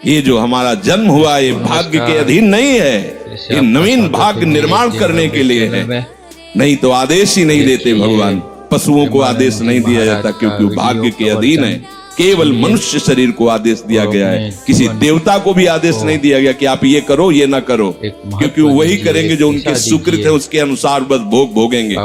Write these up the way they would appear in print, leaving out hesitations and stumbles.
ये जो हमारा जन्म हुआ ये भाग्य के अधीन नहीं है, ये नवीन भाग्य निर्माण करने के लिए है। नहीं तो आदेश ही नहीं देते भगवान। पशुओं को आदेश नहीं दिया जाता क्योंकि वो भाग्य के अधीन है। केवल मनुष्य शरीर को आदेश दिया गया है। किसी देवता को भी आदेश नहीं दिया गया कि आप ये करो ये ना करो, क्योंकि वो वही करेंगे जो उनके सुकृत है, उसके अनुसार बस भोग भोगेंगे।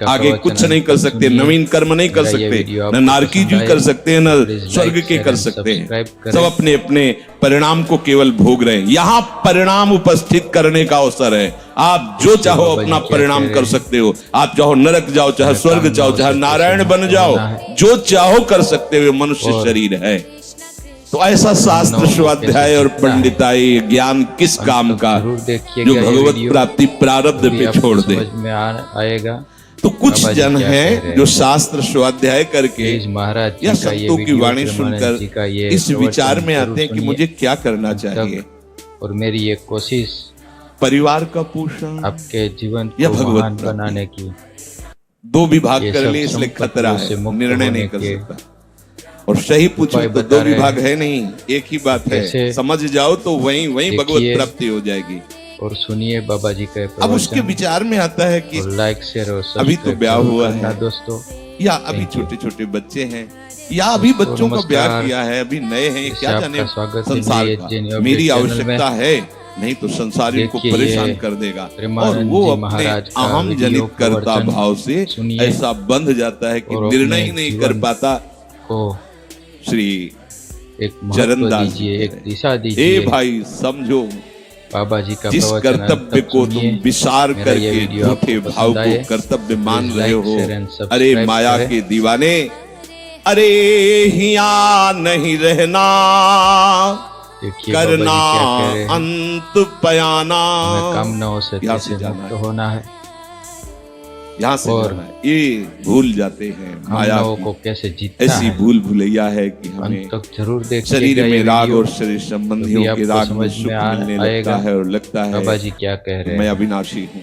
आगे कुछ नहीं कर सकते, नवीन कर्म नहीं कर सकते, न नारकी जी कर सकते हैं, न स्वर्ग के कर सकते हैं। सब अपने अपने परिणाम को केवल भोग रहे हैं। यहाँ परिणाम उपस्थित करने का अवसर है। आप जो चाहो अपना परिणाम कर सकते हो। आप चाहो नरक जाओ, चाहे स्वर्ग जाओ, चाहे नारायण बन जाओ, जो चाहो कर सकते हो। मनुष्य शरीर है तो ऐसा शास्त्र स्वाध्याय और पंडिताई ज्ञान किस काम का, जो भगवत प्राप्ति प्रारब्ध पे छोड़ दे। आएगा तो कुछ जन हैं जो शास्त्र स्वाध्याय करके या संतों की वाणी सुनकर इस विचार में आते हैं कि मुझे क्या करना चाहिए। और मेरी ये कोशिश परिवार का पोषण आपके जीवन या को भगवत महान बनाने की। दो विभाग कर लिए इसलिए खतरा है, निर्णय नहीं कर सकता। और सही पूछो तो दो विभाग है नहीं, एक ही बात है। समझ जाओ तो वहीं भगवत प्राप्ति हो जाएगी। और सुनिए बाबा जी का। अब उसके विचार में आता है कि लाइक शेयर और अभी तो ब्याह हुआ है दोस्तों, या अभी छोटे छोटे बच्चे हैं, या अभी बच्चों का ब्याह किया है, अभी नए हैं, क्या जाने संसार का मेरी आवश्यकता है, नहीं तो संसार इनको परेशान कर देगा। और वो अपने अहम जनित कर्ता भाव से ऐसा बंध जाता है कि निर्णय ही नहीं कर पाता। श्री एक चरणदास जी एक दिशा दीजिए। ए भाई समझो, बाबा जी का जिस कर्तव्य को तुम विसार करके झूठे भाव को कर्तव्य मान रहे हो। अरे माया के दीवाने, अरे हिया नहीं रहना, करना अंत पयाना। कामनाओं से कैसे मुक्त होना है, यहाँ से जाना है। ये भूल जाते हैं माया को कैसे जीतना ऐसी भूल भुलैया है कि हमें तक जरूर देख शरीर में राग और शरीर संबंधियों के राग में सुख मिलने लगता है और लगता है बाबा जी क्या कह रहे हैं, मैं अविनाशी हूँ।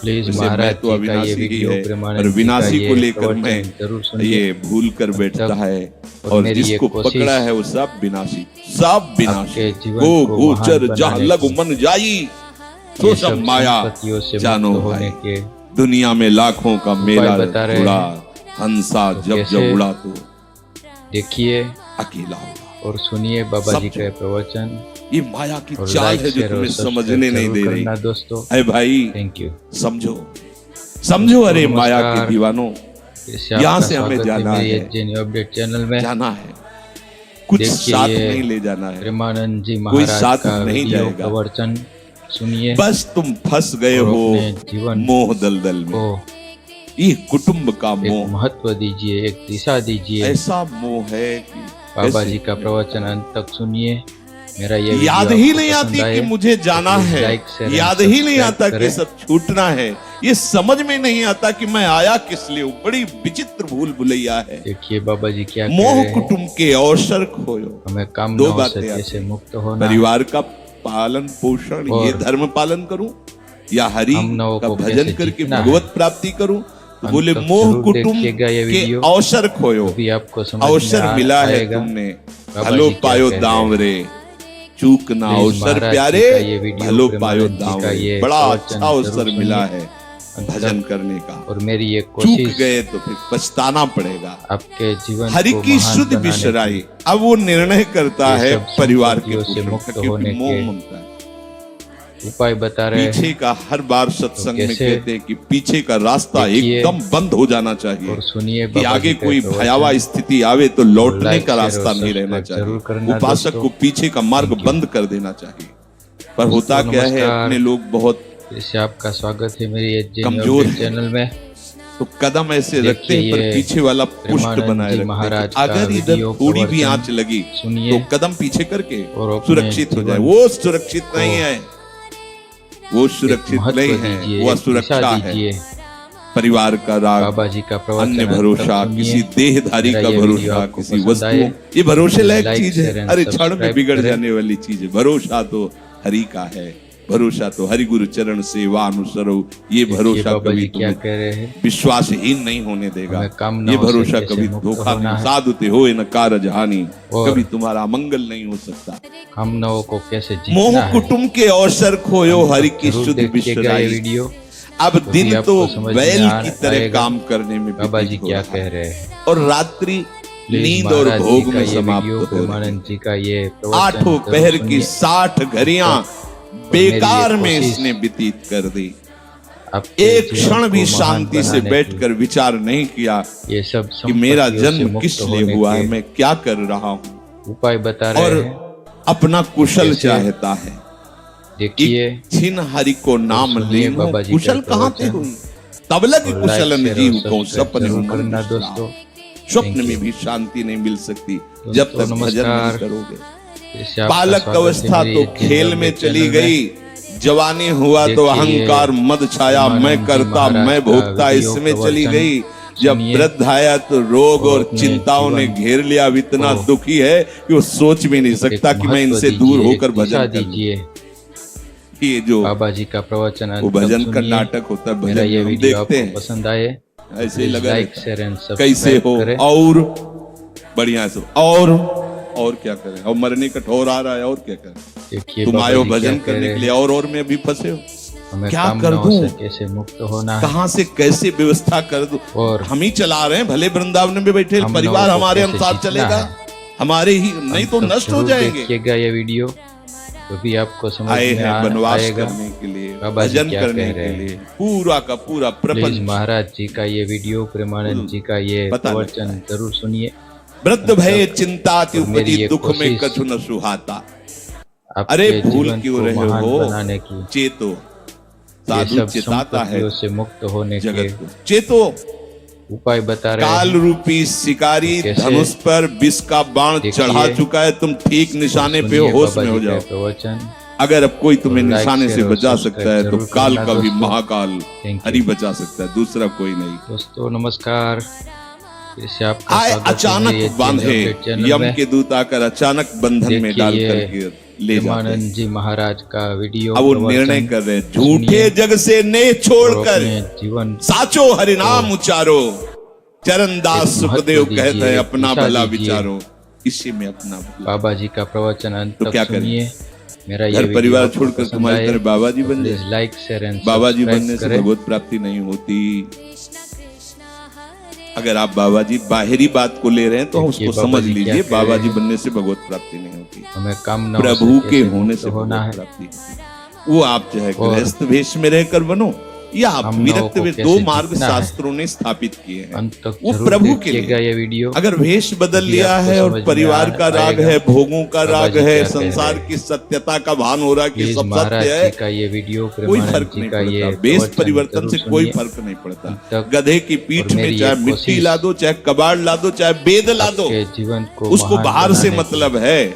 प्लीज महाराज तो अविनाशी ही है और विनाशी को लेकर मैं ये भूल कर बैठता है। और जिसको पकड़ा है वो सब विनाशी, सब विनाशी। गो गोचर जहाँ लग मन जाई, तो सब माया जानो है। दुनिया में लाखों का मेला उड़ा, हंसा जब उड़ा तो देखिए अकेला होगा। और सुनिए बाबा जी का प्रवचन। ये माया की चाल है जो तुम्हें समझने नहीं दे रही दोस्तों। अरे भाई थैंक यू, समझो समझो। अरे माया के दीवानों, यहाँ से हमें जाना है, अपडेट चैनल में जाना है। कुछ साथ नहीं ले जाना है, प्रेमानंद जी कोई महाराज साथ का नहीं जाएगा। प्रवचन सुनिए, बस तुम फंस गए हो मोह दलदल में। ये कुटुंब का मोह महत्व दीजिए, एक दिशा दीजिए। ऐसा मोह है कि बाबा जी का प्रवचन अंत तक सुनिए। मेरा ये याद ही नहीं आती कि मुझे जाना है, याद ही नहीं आता कि सब छूटना है। ये समझ में नहीं आता कि मैं आया किस लिए। बड़ी विचित्र भूल भुलैया है। देखिए बाबा जी क्या मोह कुटुंब के अवसर खोयो। हमें कामनाओं से कैसे मुक्त होना, परिवार का पालन पोषण, ये धर्म पालन करूं या हरि का भजन करके भगवत प्राप्ति करूं। तो बोले मोह कुटुंब के अवसर खोयो। अवसर मिला है तुमने, भलो पायो दाम रे, चूक ना अवसर प्यारे, भलो पायो दाम रे। बड़ा अच्छा अवसर मिला है भजन करने का, और मेरी ये कोशिश चूक गए तो फिर पछताना पड़ेगा। आपके जीवन हरि की शुद्ध विसराई। अब वो निर्णय करता है परिवार के मुक्त होने के उपाय बता रहे हैं। पीछे का हर बार सत्संग में कहते हैं कि पीछे का रास्ता एकदम बंद हो जाना चाहिए। और सुनिए कि आगे कोई भयावह स्थिति आवे तो लौटने का रास्ता नहीं रहना चाहिए। उपासक को पीछे का मार्ग बंद कर देना चाहिए। पर होता क्या है, अपने लोग बहुत इससे आपका स्वागत है मेरी कमजोर चैनल में। तो कदम ऐसे रखते हैं पर पीछे वाला पुष्ट बनाए रखते हैं। अगर इधर थोड़ी भी आंच लगी तो कदम पीछे करके सुरक्षित हो जाए। वो सुरक्षित नहीं है, वो सुरक्षित नहीं है, वो सुरक्षा है। परिवार का राग, बाबा जी का अन्य भरोसा, किसी देहधारी का भरोसा, किसी वस्तु, ये भरोसे लायक चीज है। अरे क्षण में बिगड़ जाने वाली चीज है। भरोसा तो हरि का है। भरोसा तो हरि गुरु चरण सेवा अनुसरो, ये भरोसा बाबा कभी जी क्या तुम्हें कह रहे हैं, विश्वासहीन नहीं होने देगा। हमें कामनाओं ये से भरोसा कैसे कभी मुक्त धोखा होना नहीं, है। साधुते होए न कारज हानि, और कभी तुम्हारा मंगल नहीं हो सकता। कामनाओं को कैसे जीतना मोह है। कुटुम के अवसर खोयो हरि की जरूर शुद्ध देखिएगा ये विश्राई। वीडियो, अब तो दिन भी तो आपको समझ में बैल की तरह आएगा काम करने में बाबा जी व्यतीत हो क्या रहा कह है रहे हैं। और रात्रि प्लीज नींद और महाराज जी भोग का में ये समाप्त वीडियो, हो रही है। प्रेमानंद जी का ये प्रवचन आठों जरूर पहर की सुनिए। 60 घड़ियां मेरी बेकार ये में कोशिश इसने व्यतीत कर दी। आपके एक जीवन क्षण को भी महान शांति से बनाने की, बैठकर विचार नहीं किया ये सब कि मेरा संपत्तियों से जन्म मुक्त किस लिए होने हुआ है, के मैं क्या कर रहा हूँ, उपाय बता रहे और हैं। अपना कुशल कैसे चाहता है। देखिए, छिन हरि को नाम सुनिए लेनो, बाबा जी कुशल का कहाँ थे प्रवचन। हुई, तब लगे और कुशलन लाइक, जीव शेयर और को सब्सक्राइब सपने जरूर में मन करना विश्राम। दोस्तों। स्वप्न Thank में you। भी शांति नहीं मिल सकती जब तक दोस्तों, भजन नहीं नमस्कार। करोगे। जैसे आपका बालक स्वागत है अवस्था मेरे तो ये खेल चैनल में चली चैनल में। गई, जवानी हुआ तो देखिए, अहंकार मद छाया, मैं प्रेमानंद जी करता महाराज मैं का भोगता वीडियो इसमें चली प्रवचन गई। जब सुनिए वृद्ध आया तो रोग और और अपने चिंताओं ने जीवन घेर लिया। अब इतना को दुखी है कि वो सोच भी नहीं सकता एक कि मैं महत्व इनसे दूर दीजिए, होकर एक दिशा भजन कर लूं। दीजिए। ये जो बाबा जी का प्रवचन वो अंत तक भजन सुनिए। कर्नाटक होता है, मेरा भजन ये हम वीडियो देखते आपको हैं पसंद आए, ऐसे लगा लाइक रहता है। शेयर एंड कैसे सब्सक्राइब हो करें। बढ़िया से और क्या करें, और मरने का ठोर आ रहा है, और क्या करें। देखिए तुम बाबा आयो जी क्या भजन कह करने रहे के लिए हैं। और में अभी फंसे हो। हमें क्या कर कामनाओं दूं? से कैसे मुक्त होना है कहां से कैसे व्यवस्था कर दूं। और हम ही चला रहे हैं, भले वृंदावन में बैठे हम परिवार लोगों को हमारे कैसे अनुसार जीतना चलेगा, है। हमारे ही नहीं तो अंत तक नष्ट हो जरूर जाएंगे। देखिएगा ये वीडियो, तो भी आपको समझ आए में हैं वनवास आएगा करने के लिए, बाबा जी भजन क्या करने कह के रहे हैं। लिए, पूरा का पूरा प्लीज प्रपंच। महाराज जी का ये वीडियो, प्रेमानंद जी का ये पता प्रवचन लगता है। जरूर सुनिए। वृद्ध भय चिंता और मेरी उपजी ये दुख में कोशिश कछु न सुहाता। आपके अरे भूल जीवन क्यों को रहे महान हो, बनाने की, चेतो। ये साधु सब चिताता है संपत्तियों से मुक्त होने के जगत को। चेतो उपाय बता रहे काल हैं। रूपी शिकारी कैसे धनुष पर विष का बाण देखिए, चढ़ा चुका है, तुम ठीक निशाने पे हो, सुनिए होश बाबा में हो जी का जाओ। प्रवचन। अगर अब कोई तुम्हें और लाइक, निशाने से शेयर और बचा सब्सक्राइब सकता है तो जरूर काल करना का भी दोस्तों। Mahakal Thank you। हरि बचा सकता है, दूसरा कोई नहीं। दोस्तों नमस्कार, इससे आपका आए स्वागत है अचानक मेरे ये बांधे, चैनल यम में। के दूत आकर अचानक बंधन में देखिए, डाल ये करके ले जाते हैं। प्रेमानंद जी महाराज का वीडियो अब वो प्रवचन निर्णय कर रहे हैं, सुनिए झूठे जग से नेह और छोड़कर अपने जीवन साचो हरिनाम उचारो। चरणदास एक महत्व सुखदेव दीजिए, कहते हैं एक अपना दिशा भला दीजिए। विचारो, इसी में अपना भला। बाबा जी का प्रवचन अंत तो तक क्या करें? सुनिए। मेरा ये घर वीडियो परिवार आपको छोड़कर पसंद तुम्हारी आए तरह बाबा जी तो बन प्लीज जाए। लाइक शेयर एंड बाबा जी सब्सक्राइब बनने से करें। भगवत प्राप्ति नहीं होती। अगर आप बाबा जी बाहरी बात को ले रहे हैं तो देखिए, उसको बाबा समझ जी क्या लीजिए, कह बाबा रहे जी हैं। बनने से भगवत प्राप्ति नहीं होती, हमें कामनाओं प्रभु से के कैसे होने मुक्त से होना भगवत है। प्राप्ति होती है। वो आप चाहे और गृहस्थ वेश में रहकर बनो या आप कामनाओं विरक्त को वे, कैसे दो मार्ग जीतना है। शास्त्रों ने स्थापित किए हैं। अंत तक वो जरूर प्रभु के देखिएगा लिए। ये वीडियो। अगर वेश बदल तभी लिया आपको है और समझ में परिवार का राग आएगा। है, भोगों का बाबा राग जी है, क्या कह संसार रहे हैं। की सत्यता का भान हो रहा है कि प्लीज सब महाराज सत्य जी है, का ये वीडियो, कोई प्रेमानंद फर्क जी नहीं का ये पड़ता। वेश प्रवचन परिवर्तन जरूर से कोई सुनिए। फर्क नहीं पड़ता। अंत तक गधे की और पीठ मेरी में ये चाहे मिट्टी कोशिश ला दो, चाहे कबाड़ ला दो, चाहे बेद ला दो, आपके जीवन को उसको महान बाहर से बनाने की, मतलब है।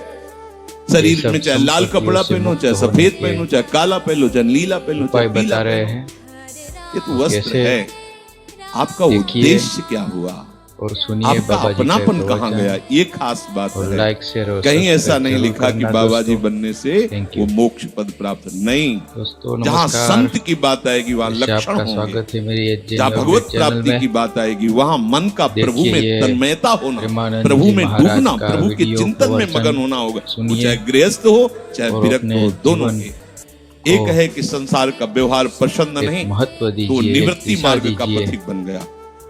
शरीर सब में चाहे लाल संपत्तियों कपड़ा से पहनो, मुक्त चाहे होने सफेद के पहनो, चाहे काला पहनो, चाहे नीला पहनो, उपाय चाहे पीला बता रहे पहनो, हैं। ये तो वस्त्र कैसे है। आपका देखिए उद्देश्य क्या हुआ, और सुनिए आपका बाबा जी का अपनापन कहाँ प्रवचन। गया, ये खास बात और है। लाइक शेयर और कहीं ऐसा सब्सक्राइब नहीं जरूर लिखा कि करना बाबा जी दोस्तों। बनने से Thank वो you। मोक्ष पद प्राप्त नहीं। दोस्तों जहाँ नमस्कार, संत की बात आएगी वहाँ इससे लक्षण आपका होंगे, स्वागत है मेरे ये जहाँ भगवत चैनल प्राप्ति में। की बात आएगी वहाँ मन का प्रभु देखिए, में ये तन्मयता होना, प्रेमानंद प्रभु जी में महाराज डूबना, का प्रभु के वीडियो चिंतन में प्रवचन मगन होना होगा। वो सुनिए चाहे गृहस्थ हो चाहे और विरक्त अपने हो, दोनों जीवन के। एक है कि संसार का व्यवहार पसंद एक नहीं महत्व तो दीजिए, एक निवृत्ति दिशा मार्ग का दीजिए। पथिक बन गया,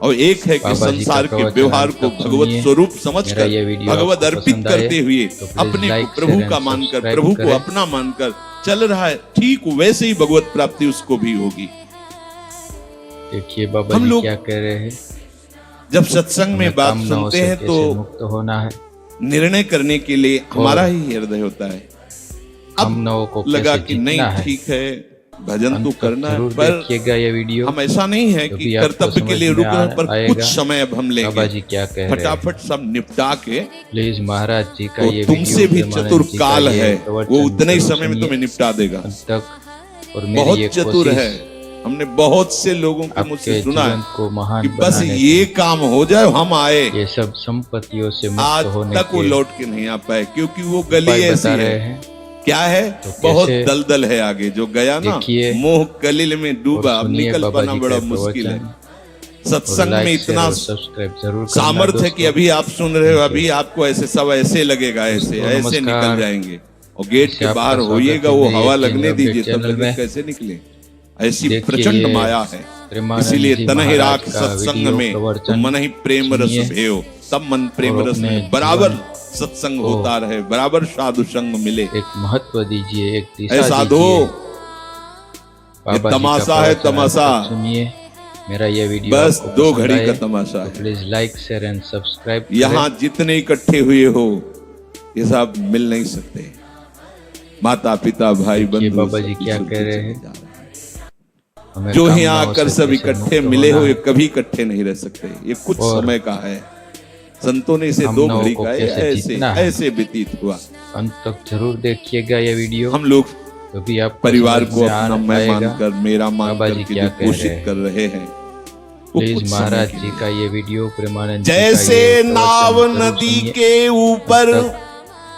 और एक है कि बाबा जी का संसार के प्रवचन व्यवहार अंत को तक भगवत सुनिए। स्वरूप मेरा समझकर ये वीडियो भगवत आपको अर्पित पसंद आए करते हुए तो प्लीज अपने लाइक, को प्रभु शेयर का एंड मानकर, सब्सक्राइब प्रभु को करें। अपना मानकर चल रहा है, ठीक वैसे ही भगवत प्राप्ति उसको भी होगी। देखिए बाबा हम जी लोग क्या कह रहे हैं। जब सत्संग में हमें बात कामनाओं सुनते से हैं कैसे तो मुक्त होना है, निर्णय करने के लिए हमारा ही हृदय होता है। अब कामनाओं को लगा कैसे कि नहीं जीतना है। ठीक है, भजन तो अंत तक करना है, जरूर पर देखिएगा ये वीडियो। हम ऐसा नहीं है तो कि भी आपको कर्तव्य के समझ लिए में रुक रहे हैं, पर आएगा। कुछ समय अब हम बाबा लेंगे, जी क्या कह रहे हैं। फटाफट सब निपटा के। प्लीज महाराज जी का तो ये तुमसे भी प्रेमानंद चतुर जी का काल ये है, प्रवचन वो उतने ही जरूर समय में सुनिए तुम्हें निपटा देगा। अंत तक। और मेरी बहुत ये चतुर कोशिश है। हमने बहुत से लोगों को मुझसे आपके सुना जीवन है को महान कि बस बनाने ये काम हो जाए हम आए। ये सब संपत्तियों से आज मुक्त होने तक वो के लौट के नहीं आ पाए, क्योंकि वो गली उपाय ऐसी बता रहे है हैं। क्या है? तो बहुत कैसे दलदल है आगे, जो गया ना देखिए मोह कलिल में डूबा, और अब सुनिए निकल बाबा पाना जी बड़ा का मुश्किल है। प्रवचन। सत्संग में लाइक, शेयर इतना और सब्सक्राइब जरूर करना सामर्थ्य है कि दोस्तों। अभी आप सुन रहे हो, Thank you। अभी आपको ऐसे सब ऐसे लगेगा, ऐसे दोस्तों, ऐसे निकल नमस्कार। जाएंगे, और गेट इससे के आपका बाहर स्वागत होइएगा, है वो मेरे हवा एक लगने चैनल दीजिए, तब चैनल लगे में। कैसे निकले। ऐसी देखिए प्रचंड ये माया है, प्रेमानंद इसीलिए जी तन ही महाराज राख का सत्संग वीडियो में तो प्रवचन मन ही प्रेम रस सुनिए भेयो, तब मन प्रेम और रस अपने में बराबर जीवन सत्संग को होता रहे, बराबर साधु संग मिले। एक महत्व दीजिए, एक दिशा ऐ साधु, दीजिए। ये बाबा जी का तमाशा है, प्रवचन तमाशा। अंत तक सुनिए। मेरा ये वीडियो बस आपको 2 पसंद घड़ी आए का तमाशा तो है। Please like, share and subscribe करें। यहाँ जितने इकट्ठे हुए हो, ये सब मिल नहीं सकते। माता पिता भाई देखिए बंधु बाबा जी सब क्या इस कह रहे चले हैं। जा रहे हैं। हमें जो ही कामनाओं आकर से सब कैसे इकट्ठे मुक्त मिले होना हो, ये है कभी इकट्ठे नहीं रह सकते, ये कुछ और समय का है। संतों ने इसे 2 कामनाओं घड़ी को का है, कैसे ऐसे जीतना है। ऐसे व्यतीत हुआ। अंत तक जरूर देखिएगा ये वीडियो। हम लोग तभी आपको परिवार समझ को में अपना मैं आएगा मानकर, मेरा मान बाबा जी करके क्या जो कह रहे घोषित हैं। कर रहे हैं, वो प्लीज कुछ समय महाराज के जी लिए। का ये वीडियो प्रेमानंद जी का जैसे ये प्रवचन नाव जरूर नदी सुनिए के ऊपर अंत तक।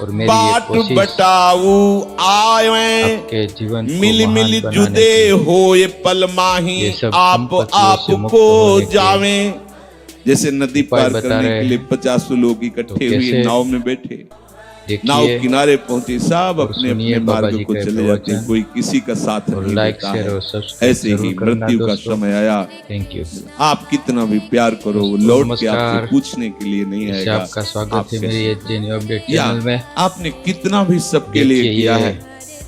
और मेरी ये बाट कोशिश बटाऊ आवे, आपके जीवन को मिल महान मिल बनाने जुदे की। हो ये पल माही, ये सब आप संपत्तियों से मुक्त आपको होने के जावे। जैसे नदी उपाय पार बता करने रहे के लिए हैं। 50 लोग इकट्ठे तो हुए, कैसे नाव में बैठे, नाव देखिए किनारे पहुंची, सब और अपने सुनिए अपने बाबा मार्ग जी को का चले जाते हैं, प्रवचन। कोई किसी का साथ और नहीं लाइक, देता शेयर है। और सब्सक्राइब ऐसे ही जरूर करना मृत्यु का दोस्तों। समय आया, थैंक यू। आप कितना भी प्यार करो, वो दोस्तों, लौट के नमस्कार। आपसे पूछने के लिए नहीं इससे आएगा। आपका स्वागत आप है मेरे कैसे ये अपडेट या चैनल में। आपने कितना भी सबके लिए देखिए किया ये है,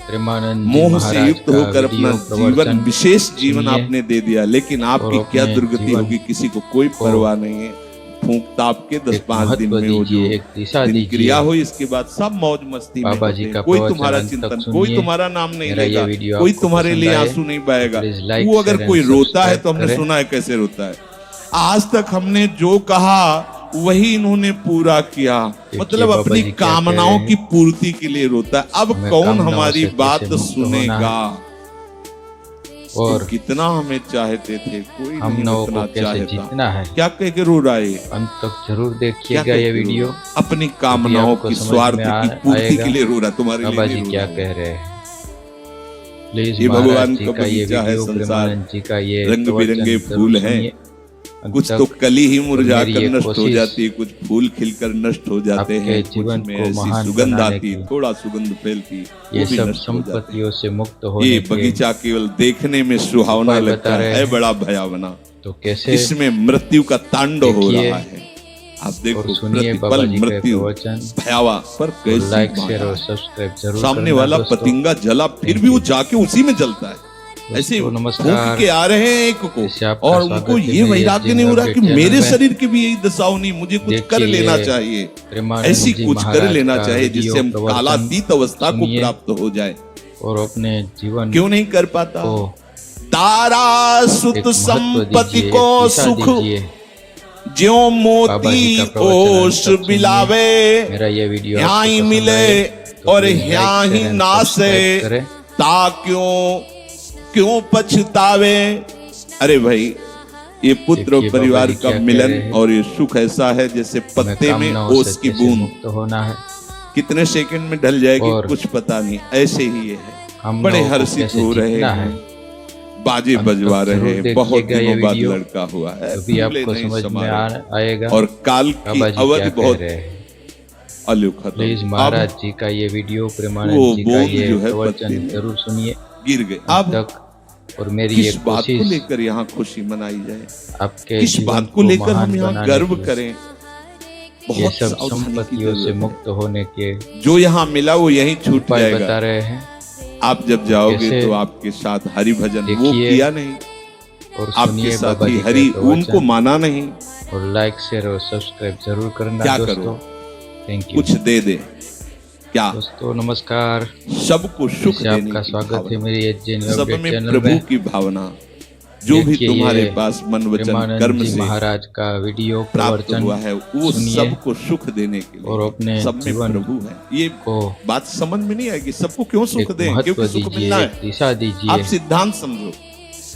प्रेमानंद जी मोह से महाराज युक्त का होकर अपना वीडियो जीवन, प्रवचन विशेष जीवन सुनिए आपने दे दिया, लेकिन आपकी और क्या अपने दुर्गति जीवन होगी किसी को कोई परवाह नहीं है। फूंक ताप के 10-5 दिन में वो जो दीजिए, एक दिशा दिन दीजिए। क्रिया हुई, इसके बाद सब मौज मस्ती में बाबा होते जी हैं। का कोई प्रवचन तुम्हारा अंत तक चिंतन, सुनिए। कोई तुम्हारा नाम नहीं मेरा ये लेगा, वीडियो कोई आपको तुम्हारे पसंद लिए आए आंसू नहीं बहाएगा। प्लीज लाइक, वो अगर शेयर कोई एंड रोता है तो सब्सक्राइब हमने करें। सुना है कैसे रोता है। आज तक हमने जो कहा वही इन्होंने पूरा किया, मतलब बाबा अपनी जी क्या कह कामनाओं रहे की हैं। पूर्ति के लिए रोता है। अब हमें कौन कामनाओं हमारी से कैसे बात मुक्त होना सुनेगा। और तो कितना हमें चाहते थे, कोई हम नहीं नौ उतना को कैसे चाहता। जीतना है। क्या कह के रो रहा है? अंत तक जरूर क्या देखिएगा कह ये के रो वीडियो। रहा है? अपनी कामनाओं आपको की समझ स्वार्थ में की पूर्ति आएगा के लिए रो रहा है, तुम्हारे लिए बाबा नहीं जी रो क्या रहा है। कह रहे हैं। प्लीज ये महाराज भगवान जी का का ये बगीचा है, वीडियो संसार प्रेमानंद जी का ये रंग प्रवचन बिरंगे जरूर फूल हैं। सुनिए। अंत कुछ तक तो कली ही मुरझा मेरी कर ये नष्ट हो कोशिश जाती है, कुछ फूल खिलकर नष्ट हो जाते आपके हैं, कुछ जीवन में को ऐसी महान सुगंध बनाने आती, की, थोड़ा सुगंध फैलती, ये वो भी सब नष्ट हो जाते हैं। संपत्तियों से मुक्त होने ये के बगीचा केवल देखने में सुहावना उपाय लगता बता रहे है, हैं। बड़ा भयावना। तो कैसे इसमें मृत्यु का तांडव हो देखिए रहा है। आप देखो, और सुनिए बाबा प्रतिपल जी का मृत्यु प्रवचन। भयावा, पर कैसी लाइक, माया शेयर और है। सब्सक्राइब जरूर सामने करना वाला दोस्तों। पतिंगा जला, फिर भी वो जाके उसी में जलता है। ऐसे दोस्तों, फूंक नमस्कार। के आ रहे हैं एक को, इससे आपका और स्वागत उनको है ये मेरे वैराग्य नहीं हो रहा कि अपडेट मेरे चैनल में। शरीर की भी यही दशा होनी, मुझे कुछ कर देखिए लेना ये चाहिए, प्रेमानंद ऐसी जी कुछ कर महाराज लेना का चाहिए वीडियो जिससे हम प्रवचन कालातीत अवस्था को सुनिए प्राप्त हो जाए। और अपने जीवन क्यों नहीं कर पाता? को तारा सुत एक महत्व संपत्ति दीजिए, को एक दिशा सुख दीजिए। ज्यो बाबा जी मोती का प्रवचन ओस अंत तक सुनिए। बिलावे, मेरा ये वीडियो यहाँ आपको ही पसंद मिले आए तो और प्लीज लाइक, यहाँ ही शेयर एंड नासे, सब्सक्राइब करें। ता क्यों पछतावे। अरे भाई, ये पुत्र और देखिए बाबा परिवार जी का क्या कह मिलन रहे हैं। और ये सुख ऐसा है जैसे हमें पत्ते में कामनाओं ओस से की कैसे बूंद, मुक्त होना है। कितने सेकंड में ढल जाएगी और कुछ पता नहीं। ऐसे ही ये है, हम बड़े लोगों को हर्षित कैसे हो रहे जीतना हैं, है। बाजे अंत बजवा तक रहे जरूर हैं। बहुत देखिएगा ये दिनों बाद वीडियो, लड़का हुआ है, तभी फूले आपको नहीं समझ में समारे। आएगा और काल की बाबा जी अवधि क्या कह बहुत रहे हैं। अलौकिक खत्म। प्लीज अब महाराज जी का ये वीडियो वो प्रेमानंद जी का बूंद ये जो है प्रवचन पत्ते में जरूर सुनिए गिर गए। अब अब तक। और मेरी ये किस बात को कोशिश लेकर यहाँ खुशी मनाई जाए, आपके किस जीवन बात को लेकर महान हम यहाँ बनाने गर्व के लिए। करें। ये बहुत सब सावधानी की संपत्तियों से जरूरत है। मुक्त होने के जो यहाँ मिला वो यहीं छूट उपाय जाएगा। बता रहे हैं। आप जब जाओगे कैसे तो आपके साथ हरि भजन वो देखिए किया नहीं, और आपके सुनिए साथ बाबा ही जी का हरि प्रवचन। उनको माना नहीं। और लाइक, शेयर और सब्सक्राइब जरूर करना क्या दोस्तों। करो? थैंक यू कुछ दे दे क्या? दोस्तों, नमस्कार। सबको सुख इससे देने आपका की स्वागत है भावना, मेरे ये जैन सब अपडेट में चैनल प्रभु में। की भावना, जो भी देखिए तुम्हारे ये पास मन वचन प्रेमानंद कर्म जी से महाराज का वीडियो प्राप्त प्रवचन हुआ है, वो सुनिए सबको सुख देने के लिए और अपने सब में जीवन प्रभु है। ये को बात समझ में नहीं आएगी, सबको क्यों सुख एक दें? महत्व क्योंकि सुख दीजिए, मिलना एक है। दिशा आप दीजिए। सिद्धांत समझो,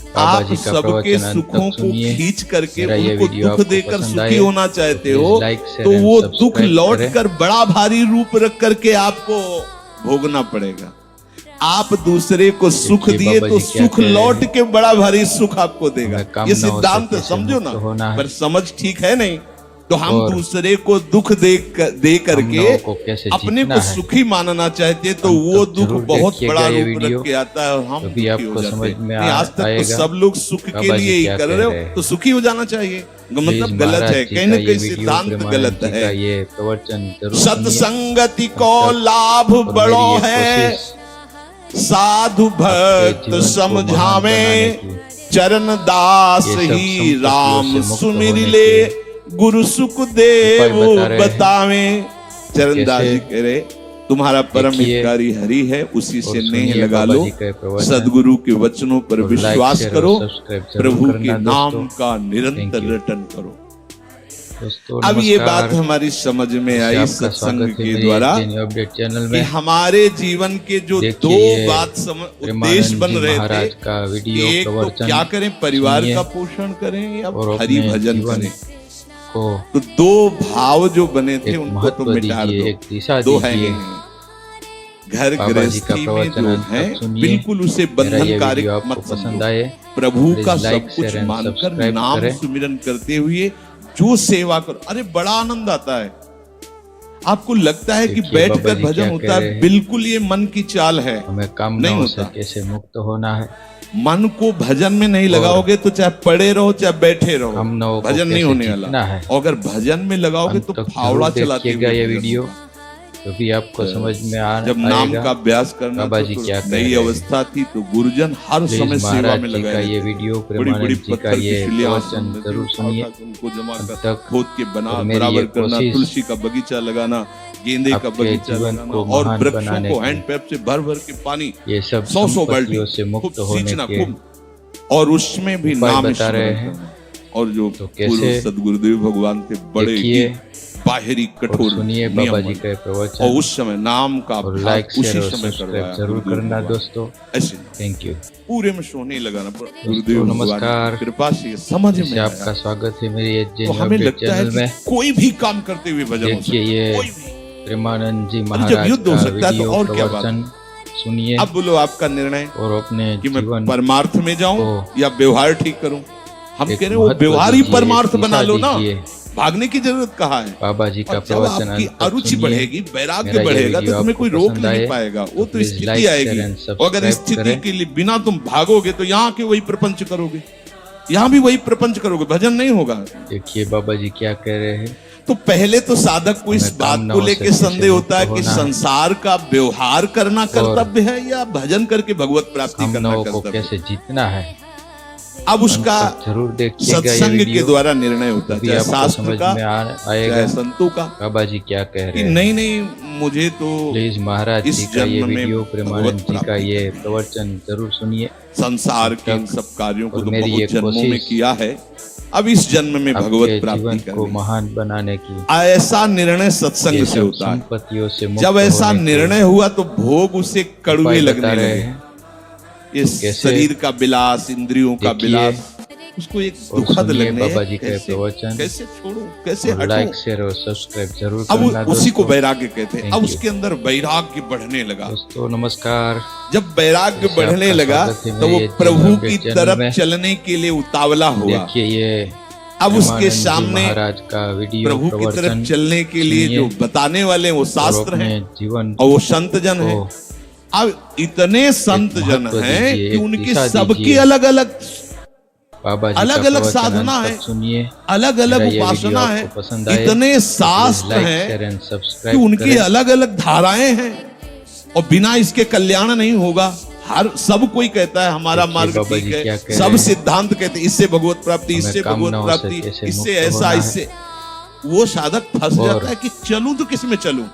बाबा आप जी का सबके प्रवचन अंत सुखों तक को सुनिए। खींच करके मेरा ये उनको वीडियो दुख आपको देकर पसंद सुखी आए होना चाहते हो, लाइक, शेयर तो एंड वो दुख सब्सक्राइब लौट करें। कर बड़ा भारी रूप रख करके आपको भोगना पड़ेगा। आप दूसरे को सुख देखिए दिए बाबा तो जी क्या सुख कह रहे लौट हैं। के बड़ा भारी सुख आपको देगा। हमें कम ये ना हो सिद्धांत सके से समझो मुक्त होना ना, है। पर समझ ठीक है नहीं। तो हम और दूसरे को दुख दे करके लोगों को कैसे अपने जीतना को है। सुखी मानना चाहते हैं, तो हम वो तक दुख जरूर बहुत देखिएगा बड़ा ये रूप वीडियो, रख के आता है और हम तभी दुखी आपको हो जाते समझ हैं। में नहीं, आज तक तो आएगा सब लोग सुख के बाबा जी लिए ही क्या कर कह रहे हो, रहे हैं। तो सुखी हो जाना चाहिए। मतलब प्लीज गलत महाराज है, जी कहीं का ना ये कहीं वीडियो, सिद्धांत प्रेमानंद गलत जी है। का ये प्रवचन जरूर सुनिए। सत्संगति को तब तक लाभ और बड़ो मेरी ये है, कोशिश साधु भक्त जीवन को समझावे, महान बनाने चरण दास ये सब ही संपत्तियों राम से मुक्त सुमिर होने ले, के गुरु सुखदेव उपाय बता रहे हैं। बतावे। चरणदास कैसे? जी कह रहे तुम्हारा परम देखिए हितकारी हरि है, उसी से और नेह सुनिए लगा बाबा लो, जी का प्रवचन। सदगुरु के वचनों पर और लाइक, विश्वास शेयर और करो, सब्सक्राइब जरूर प्रभु करना के नाम दोस्तों। का Thank निरंतर you। रटन करो। दोस्तों अब ये नमस्कार। बात हमारी समझ में आई आपका सत्संग स्वागत है के मेरे द्वारा जैन अपडेट चैनल कि में। हमारे जीवन के जो दो देखिए ये बात उद्देश्य प्रेमानंद बन जी रहे थे महाराज का कि वीडियो एक तो प्रवचन क्या करें, परिवार सुनिए का पोषण करें या और हरि अपने भजन जीवन करें। को तो दो भाव जो बने थे एक उनको महत्व तो मिटा दीजिए, दो। एक दिशा दो है दीजिए। नहीं। घर बाबा जी का गृहस्थी में प्रवचन जो अंत है तक सुनिए। बिल्कुल उसे मेरा ये बंधनकारी वीडियो आपको मत पसंद समझो। आए प्रभु प्लीज का लाइक, सब कुछ शेयर एंड मानकर सब्सक्राइब नाम करें। सुमिरन करते हुए जो सेवा करो, अरे बड़ा आनंद आता है। आपको लगता है कि देखिए बाबा बैठकर जी भजन क्या होता कह है, रहे हैं। बिल्कुल ये मन की चाल है। हमें काम नहीं न हो होता। सके से मुक्त होना है। मन को भजन में नहीं लगाओगे तो चाहे पड़े रहो चाहे बैठे रहो, हम नवों को भजन नहीं कैसे होने जीतना वाला। है। और अगर भजन में लगाओगे अंत तो तक फावड़ा जरूर चलाते देखिएगा हुए ये भजन वीडियो, होगा। तभी आपको समझ में जब नाम का अभ्यास करना बाबा जी तो क्या कह नई रहे हैं। अवस्था थी तो गुरुजन हर प्लीज समय सेवा महाराज में जी लगाए का रहते ये थे। वीडियो, बड़ी बड़ी प्रेमानंद जी का पत्थर की ये शिलाएं प्रवचन सुंदर जरूर उठा सुनिए। उठा के उनको जमा अंत कर तक खोद के बना और मेरी बराबर ये करना, कोशिश तुलसी का बगीचा लगाना, गेंदे का आपके बगीचा जीवन लगाना को और महान वृक्षों बनाने को की, हैंड पैप से भर भर के पानी ये सब 100 बाल्टी संपत्तियों से मुक्त खूब होने सींचना के खूब, और उसमें भी उपाय नाम बता रहे स्मरण हैं। करना। और जो तो पूर्व कैसे सदगुरुदेव भगवान थे, बड़े ही देखिए बाहरी और कठोर सुनिए नियम बाबा जी बने। का और प्रवचन। उस समय नाम का और अभ्यास लाइक, शेयर उसी और समय सब्सक्राइब करवाया जरूर गुरुदेव करना भगवान। दोस्तों। ऐसे थैंक यू। पूरे में सोने लगाना गुरुदेव भगवान नमस्कार। की कृपा से ये समझ में जैसे आया। आपका स्वागत है मेरे तो जैन हमें अपडेट लगता है चैनल में। कि कोई भी काम करते हुए भजन हो देखिए सकता है, ये कोई भी। प्रेमानंद जी जब महाराज युद्ध हो का सकता है तो वीडियो और क्या बात प्रवचन सुनिए अब बोलो आपका निर्णय और अपने कि मैं जीवन परमार्थ में जाऊं को या व्यवहार ठीक करूं। हम एक कह रहे हैं वो महत्व व्यवहार ही दीजिए, परमार्थ एक बना दिशा लो ना, दीजिए। भागने की जरूरत कहाँ है। बाबा जी का और जब प्रवचन आपकी अंत तक अरुचि सुनिए। बढ़ेगी, वैराग्य मेरा ये बढ़ेगा तो वीडियो तुम्हें आपको कोई रोक पसंद नहीं आए पाएगा। वो तो तो प्लीज स्थिति लाइक, शेयर आएगी। एंड और अगर सब्सक्राइब स्थिति करें। के लिए बिना तुम भागोगे तो यहाँ के वही प्रपंच करोगे, यहाँ भी वही प्रपंच करोगे, भजन नहीं होगा। देखिए बाबा जी क्या कह रहे हैं। तो पहले तो साधक को इस हमें काम बात न को हो लेके सके से संदेह होता है मुक्त कि होना है। संसार का व्यवहार करना कर्तव्य है या भजन करके भगवत प्राप्ति हम करना नवों को कर्तव्य है। कैसे जीतना है। अब उसका अंत तक जरूर देखिएगा ये सत्संग के वीडियो, द्वारा निर्णय होता है, तभी चाहे आपको शास्त्र समझ का में चाहे आएगा संतों का, बाबा जी क्या कह कि रहे हैं। नहीं नहीं मुझे तो प्लीज महाराज इस जी का ये जन्म में वीडियो, प्रेमानंद भगवत जी का प्राप्ति ये करनी है। प्रवचन जरूर सुनिए। संसार के इन सब कार्यों को और तो मेरी बहुत ये जन्मों में कोशिश किया है, अब इस जन्म में भगवत आपके प्राप्ति जीवन को करनी। महान बनाने की ऐसा निर्णय सत्संग ये से सब होता है। संपत्तियों से मुक्त जब ऐसा होने के निर्णय हुआ तो भोग उसे कड़वे उपाय बता लगने रहे लगे। हैं। इस कैसे? शरीर का विलास, इंद्रियों का देखिए विलास उसको एक और दुखद सुनिए लगने बाबा है। जी का कैसे प्रवचन। कैसे छोड़ो, कैसे और हटो। लाइक, शेयर और सब्सक्राइब जरूर अब करना उसी को दोस्तों। वैराग्य कहते हैं। Thank अब you। उसके अंदर वैराग्य बढ़ने लगा। दोस्तों नमस्कार। जब वैराग्य जैसे बढ़ने आपका लगा स्वागत है तो वो मेरे प्रभु जैन की अपडेट तरफ चैनल में। चलने के लिए उतावला हुआ। देखिए ये अब उसके प्रेमानंद जी सामने महाराज का वीडियो प्रभु की प्रवचन तरफ चलने के लिए सुनिए जो बताने वाले हैं वो और शास्त्र अपने हैं जीवन और वो संत जन को हैं। अब इतने संत जन महत्व हैं दीजिए, कि एक उनकी दिशा सबकी दीजिए। अलग अलग बाबा जी अलग का अलग प्रवचन साधना अंत है, तक सुनिए। अलग अलग मेरा ये उपासना वीडियो है, आपको पसंद आए इतने तो शास्त्र प्लीज लाइक, शेयर हैं एंड कि सब्सक्राइब उनकी करें। अलग अलग धाराएं हैं और बिना इसके कल्याण नहीं होगा। हर सब कोई कहता है हमारा देखिए मार्ग बाबा ठीक जी क्या है, कह सब रहे हैं। सिद्धांत कहते हैं इससे भगवत प्राप्ति, हमें इससे काम न भगवत हो प्राप्ति, सके से इससे मुक्त ऐसा, होना है। इससे वो साधक फंस और जाता है कि चलूं तो किस में चलूं।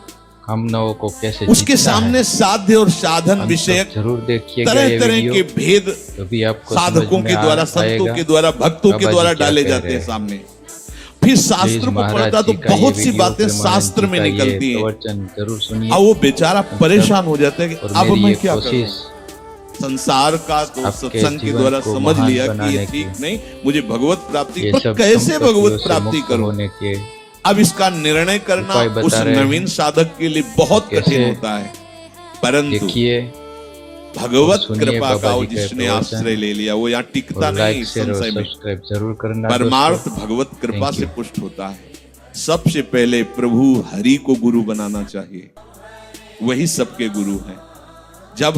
हम नवों को कैसे उसके जीतना सामने है। साध्य और साधन अंत विषयक तक जरूर देखिएगा तरह ये तरह वीडियो, के भेद तभी आपको साधकों समझ के में द्वारा, संतों आएगा। के द्वारा, भक्तों के बाबा द्वारा जी क्या डाले कह जाते रहे हैं हैं। सामने। फिर शास्त्र प्लीज को महाराज पढ़ता तो जी का ये बहुत सी वीडियो, बातें प्रेमानंद शास्त्र जी में का ये निकलती हैं प्रवचन जरूर सुनिए। और वो बेचारा परेशान हो जाता है कि और अब मेरी मैं ये क्या करूं। कोशिश संसार का तो आपके सत्संग के जीवन द्वारा को समझ महान लिया कि बनाने ये की, ठीक नहीं, मुझे भगवत प्राप्ति, ये पर सब कैसे संपत्तियों भगवत से प्राप्ति मुक्त करूं। होने के अब इसका निर्णय करना उपाय बता उस रहे हैं। नवीन साधक के लिए बहुत कैसे? कठिन होता है। परंतु देखिए भगवत सुनिए कृपा बाबा का जी का जिसने प्रवचन। आश्रय ले लिया वो यहाँ टिकता और नहीं लाइक शेयर और संशय में। सब्सक्राइब जरूर करना परमार्थ दोस्तों। भगवत कृपा Thank से you. पुष्ट होता है। सबसे पहले प्रभु हरि को गुरु बनाना चाहिए, वही सबके गुरु हैं। जब